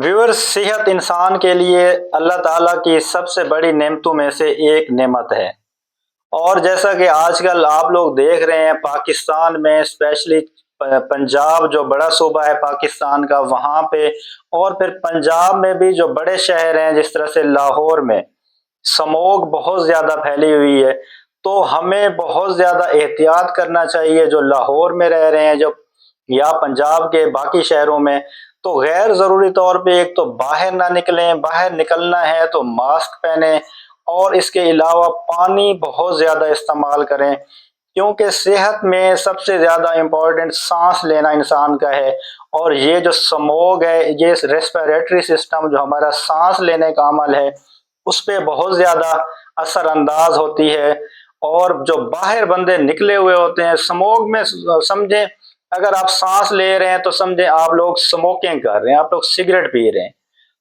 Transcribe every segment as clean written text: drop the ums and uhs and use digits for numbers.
Viewers, सेहत इंसान के लिए अल्लाह ताला की सबसे बड़ी नेमतों में से एक नेमत है। और जैसा कि आजकल आप लोग देख रहे हैं, पाकिस्तान में स्पेशली पंजाब जो बड़ा सूबा है पाकिस्तान का, वहाँ पे और फिर पंजाब में भी जो बड़े शहर हैं जिस तरह से लाहौर में स्मोक बहुत ज़्यादा फैली हुई है। तो हमें बहुत ज़्यादा एहतियात करना चाहिए जो लाहौर में रह रहे हैं, जो या पंजाब के बाकी शहरों में। तो गैर ज़रूरी तौर पे एक तो बाहर ना निकलें, बाहर निकलना है तो मास्क पहनें और इसके अलावा पानी बहुत ज़्यादा इस्तेमाल करें, क्योंकि सेहत में सबसे ज़्यादा इम्पोर्टेंट साँस लेना इंसान का है। और ये जो स्मोक है, ये रेस्पिरेटरी सिस्टम जो हमारा साँस लेने का अमल है, उस पे बहुत ज़्यादा असरअंदाज होती है। और जो बाहर बंदे निकले हुए होते हैं स्मोक में, समझें अगर आप सांस ले रहे हैं तो समझें आप लोग स्मोकिंग कर रहे हैं, आप लोग सिगरेट पी रहे हैं।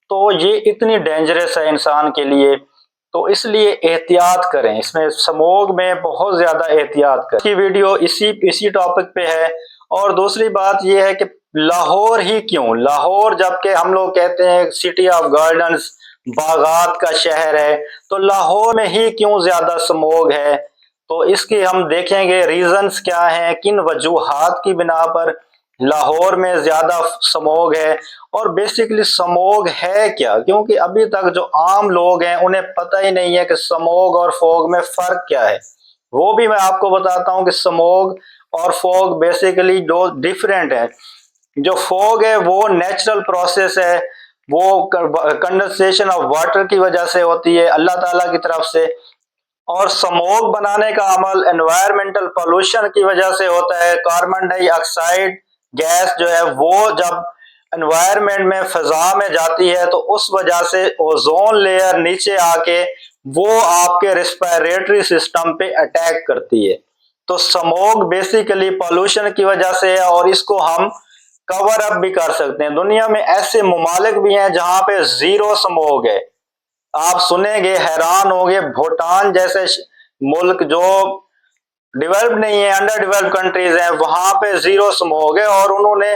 तो ये इतनी डेंजरस है इंसान के लिए, तो इसलिए एहतियात करें, इसमें स्मोक में बहुत ज़्यादा एहतियात करें। की वीडियो इसी इसी टॉपिक पे है। और दूसरी बात ये है कि लाहौर ही क्यों, लाहौर जबकि हम लोग कहते हैं सिटी ऑफ गार्डन्स, बागात का शहर है, तो लाहौर में ही क्यों ज़्यादा स्मोक है? तो इसकी हम देखेंगे रीजंस क्या हैं, किन वजूहात की बिना पर लाहौर में ज़्यादा स्मोक है और बेसिकली स्मोक है क्या। क्योंकि अभी तक जो आम लोग हैं उन्हें पता ही नहीं है कि स्मोक और फॉग में फ़र्क क्या है। वो भी मैं आपको बताता हूँ कि स्मोक और फॉग बेसिकली दो डिफरेंट है। जो फॉग है वो नेचुरल प्रोसेस है, वो कंडेंसेशन ऑफ वाटर की वजह से होती है अल्लाह ताला की तरफ से। और स्मोक बनाने का अमल एनवायरमेंटल पोल्यूशन की वजह से होता है। कार्बन डाइऑक्साइड गैस जो है वो जब एनवायरमेंट में फिजा में जाती है तो उस वजह से ओजोन लेयर नीचे आके वो आपके रेस्पिरेटरी सिस्टम पे अटैक करती है। तो स्मोक बेसिकली पोल्यूशन की वजह से है और इसको हम कवर अप भी कर सकते हैं। दुनिया में ऐसे ममालिक भी हैं जहां पे जीरो स्मोक है। आप सुनेंगे हैरान होंगे, भूटान जैसे मुल्क जो डेवलप नहीं है, अंडर डेवलप्ड कंट्रीज हैं, वहां पे जीरो स्मोक है और उन्होंने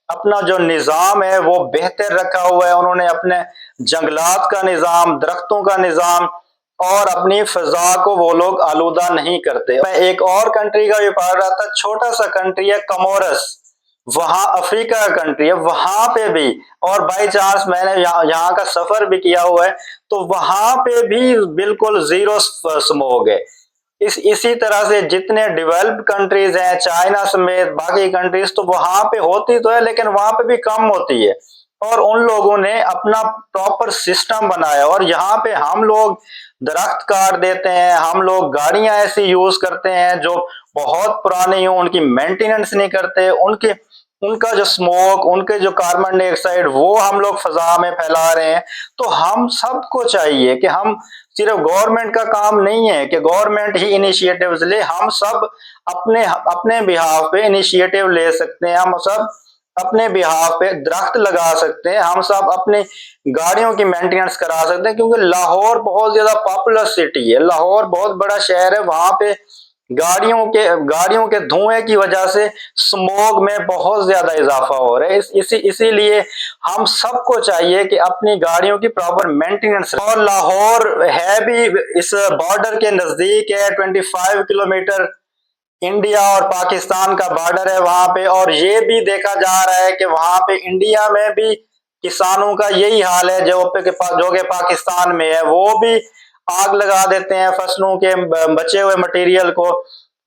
अपना जो निज़ाम है वो बेहतर रखा हुआ है। उन्होंने अपने जंगलात का निज़ाम, दरख्तों का निज़ाम और अपनी फिजा को वो लोग आलूदा नहीं करते। मैं एक और कंट्री का भी पढ़ रहा था, छोटा सा कंट्री है कमोरस, वहाँ अफ्रीका का कंट्री है, वहां पे भी, और बाई चांस मैंने यहाँ का सफर भी किया हुआ है, तो वहां पे भी बिल्कुल जीरो स्मोक है। इसी तरह से जितने डेवलप्ड कंट्रीज हैं, चाइना समेत बाकी कंट्रीज, तो वहां पे होती तो है लेकिन वहां पे भी कम होती है। और उन लोगों ने अपना प्रॉपर सिस्टम बनाया और यहाँ पे हम लोग दरख्त काट देते हैं, हम लोग गाड़ियां ऐसी यूज करते हैं जो बहुत पुरानी हो, उनकी मेंटेनेंस नहीं करते, उनकी उनका जो स्मोक, उनके जो कार्बन डाइऑक्साइड वो हम लोग फिजा में फैला रहे हैं। तो हम सबको चाहिए कि हम, सिर्फ गवर्नमेंट का काम नहीं है कि गवर्नमेंट ही इनिशिएटिव्स ले, हम सब अपने अपने बिहाफ पे इनिशिएटिव ले सकते हैं। हम सब अपने बिहाफ पे दरख्त लगा सकते हैं, हम सब अपनी गाड़ियों की मेंटेनेंस करा सकते हैं। क्योंकि लाहौर बहुत ज्यादा पॉपुलर सिटी है, लाहौर बहुत बड़ा शहर है, वहां पे गाड़ियों के धुएं की वजह से स्मोक में बहुत ज्यादा इजाफा हो रहा है। इसीलिए हम सबको चाहिए कि अपनी गाड़ियों की प्रॉपर मेंटेनेंस। और लाहौर है भी इस बॉर्डर के नजदीक है, 25 किलोमीटर इंडिया और पाकिस्तान का बॉर्डर है वहां पे। और ये भी देखा जा रहा है कि वहां पे इंडिया में भी किसानों का यही हाल है जो कि पाकिस्तान में है, वो भी आग लगा देते हैं फसलों के बचे हुए मटेरियल को।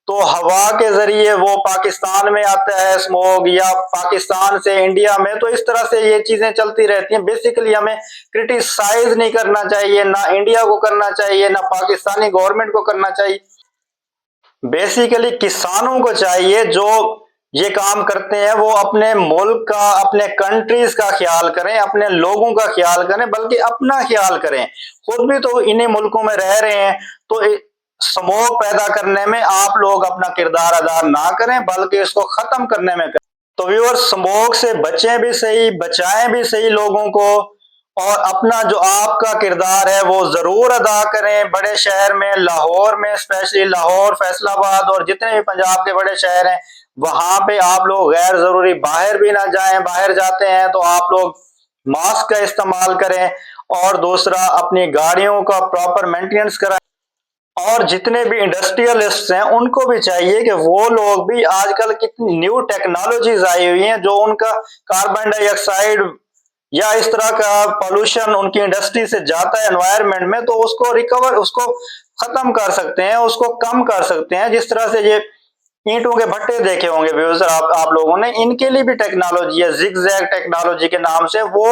तो हवा के जरिए वो पाकिस्तान में आता है स्मोक, या पाकिस्तान से इंडिया में। तो इस तरह से ये चीजें चलती रहती हैं। बेसिकली हमें क्रिटिसाइज नहीं करना चाहिए, ना इंडिया को करना चाहिए ना पाकिस्तानी गवर्नमेंट को करना चाहिए। बेसिकली किसानों को चाहिए जो ये काम करते हैं वो अपने मुल्क का, अपने कंट्रीज का ख्याल करें, अपने लोगों का ख्याल करें, बल्कि अपना ख्याल करें। खुद भी तो इन्हीं मुल्कों में रह रहे हैं, तो स्मोक पैदा करने में आप लोग अपना किरदार अदा ना करें बल्कि इसको खत्म करने में करें। तो व्यूअर्स, स्मोक से बचें भी सही, बचाएं भी सही लोगों को, और अपना जो आपका किरदार है वो जरूर अदा करें। बड़े शहर में, लाहौर में, स्पेशली लाहौर, फैसलाबाद और जितने भी पंजाब के बड़े शहर हैं, वहां पे आप लोग गैर जरूरी बाहर भी ना जाएं। बाहर जाते हैं तो आप लोग मास्क का इस्तेमाल करें और दूसरा अपनी गाड़ियों का प्रॉपर मेंटेनेंस कराएं। और जितने भी इंडस्ट्रियलिस्ट हैं उनको भी चाहिए कि वो लोग भी, आजकल कितनी न्यू टेक्नोलॉजीज आई हुई हैं जो उनका कार्बन डाइऑक्साइड या इस तरह का पोल्यूशन उनकी इंडस्ट्री से जाता है एनवायरनमेंट में, तो उसको रिकवर, उसको खत्म कर सकते हैं, उसको कम कर सकते हैं। जिस तरह से ये ईंटों के भट्टे देखे होंगे व्यूअर्स आप लोगों ने, इनके लिए भी टेक्नोलॉजी है जिगजैग टेक्नोलॉजी के नाम से। वो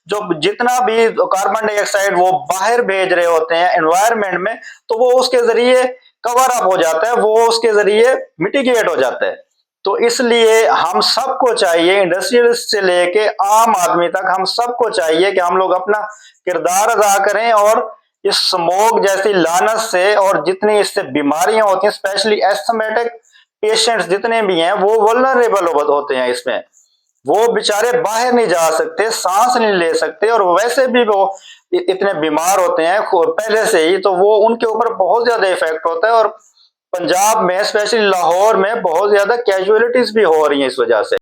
जो जितना भी कार्बन डाइऑक्साइड वो बाहर भेज रहे होते हैं एनवायरनमेंट में, तो वो उसके जरिए कवर अप हो जाता है, वो उसके जरिए मिटिगेट हो जाता है। तो इसलिए हम सबको चाहिए, इंडस्ट्रियलिस्ट से लेके आम आदमी तक, हम सबको चाहिए कि हम लोग अपना किरदार अदा करें और इस स्मोक जैसी लानत से और जितनी इससे बीमारियां होती हैं, स्पेशली एस्थमेटिक पेशेंट्स जितने भी हैं वो वल्नरेबल होते हैं इसमें। वो बेचारे बाहर नहीं जा सकते, सांस नहीं ले सकते, और वैसे भी वो इतने बीमार होते हैं पहले से ही, तो वो उनके ऊपर बहुत ज्यादा इफेक्ट होता है। और पंजाब में स्पेशली लाहौर में बहुत ज्यादा कैजुअलिटीज भी हो रही हैं इस वजह से।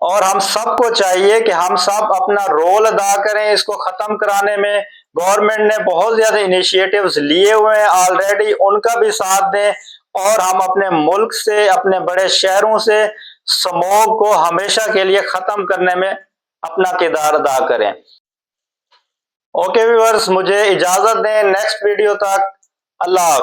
और हम सबको चाहिए कि हम सब अपना रोल अदा करें इसको खत्म कराने में। गवर्नमेंट ने बहुत ज्यादा इनिशिएटिव्स लिए हुए हैं ऑलरेडी, उनका भी साथ दें और हम अपने मुल्क से, अपने बड़े शहरों से स्मोक को हमेशा के लिए खत्म करने में अपना किरदार अदा करें। ओके व्यूअर्स, मुझे इजाजत दें, नेक्स्ट वीडियो तक अल्लाह हाफ़िज़।